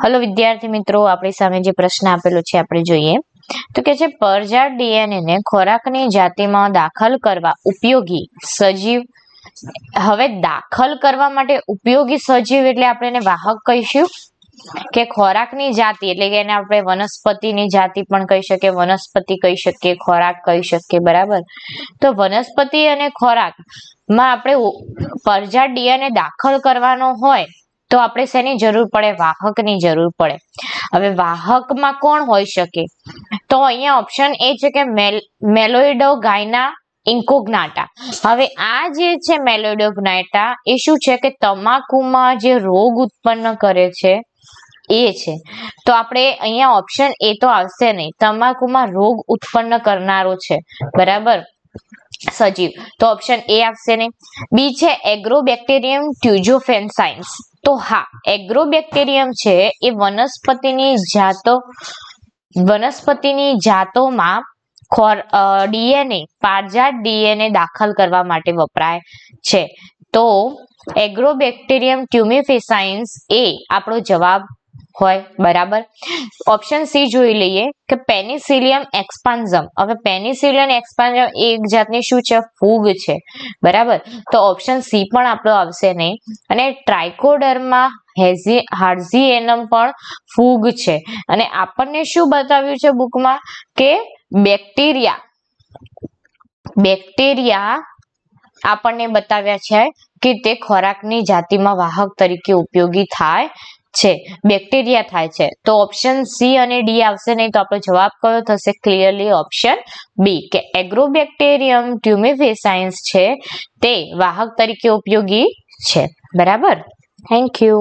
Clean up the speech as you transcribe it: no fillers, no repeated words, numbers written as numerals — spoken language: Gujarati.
હલો વિદ્યાર્થી મિત્રો, આપણી સામે જે પ્રશ્ન આપેલો છે આપણે જોઈએ તો કે છે પરજાત ડીએનએ ને ખોરાકની જાતિમાં દાખલ કરવા ઉપયોગી સજીવ. હવે દાખલ કરવા માટે ઉપયોગી સજીવ એટલે આપણે એને વાહક કહીશું કે ખોરાકની જાતિ એટલે કે એને આપણે વનસ્પતિની જાતિ પણ કહી શકીએ, વનસ્પતિ કહી શકીએ, ખોરાક કહી શકીએ, બરાબર. તો વનસ્પતિ અને ખોરાક માં આપણે પરજાત ડીએનએ દાખલ કરવાનો હોય તો આપણે શેની જરૂર પડે? વાહકની જરૂર પડે. હવે વાહકમાં કોણ હોઈ શકે? તો અહીંયા ઓપ્શન એ છે કે મેલોઇડોગાયના ઇન્કોગ્નાટા. હવે આ જે છે મેલોઇડોગ્નાટા એ શું છે કે તમાકુમાં જે રોગ ઉત્પન્ન કરે છે એ છે. તો આપણે અહીંયા ઓપ્શન એ તો આવશે નહીં, તમાકુમાં રોગ ઉત્પન્ન કરનારો છે, બરાબર, સજીવ. તો ઓપ્શન એ આવશે નહીં. બી છે એગ્રોબેક્ટેરિયમ ટ્યુજોફેન્સાઇન્સ. તો હા, એગ્રોબેક્ટેરિયમ છે એ વનસ્પતિની જાતોમાં ડીએનએ પારજાત ડીએનએ દાખલ કરવા માટે વપરાય છે. તો એગ્રોબેક્ટેરિયમ ટ્યુમેફેસાઇન્સ એ આપણો જવાબ હોય, બરાબર. ઓપ્શન સી જોઈ લઈએ કે પેનિસિલિયમ એક્સપાન્ઝમ. હવે પેનિસિલિયમ એક્સપાન્ઝમ એક જાતની શું છે? ફૂગ છે, બરાબર. તો ઓપ્શન સી પણ આપણો આવશે નહીં. અને ટ્રાઇકોડર્મા હાર્ઝિએનમ પણ ફૂગ છે. અને આપણને શું બતાવ્યું છે બુકમાં કે બેક્ટેરિયા આપણને બતાવ્યા છે કે તે ખોરાકની જાતિમાં વાહક તરીકે ઉપયોગી થાય છે, બેક્ટેરિયા થાય છે. તો ઓપ્શન સી અને ડી આવશે નહીં. તો આપણો જવાબ કયો થશે? ક્લિયરલી ઓપ્શન બી કે એગ્રોબેક્ટેરિયમ ટ્યુમેફેસાઇન્સ છે તે વાહક તરીકે ઉપયોગી છે, બરાબર. Thank you.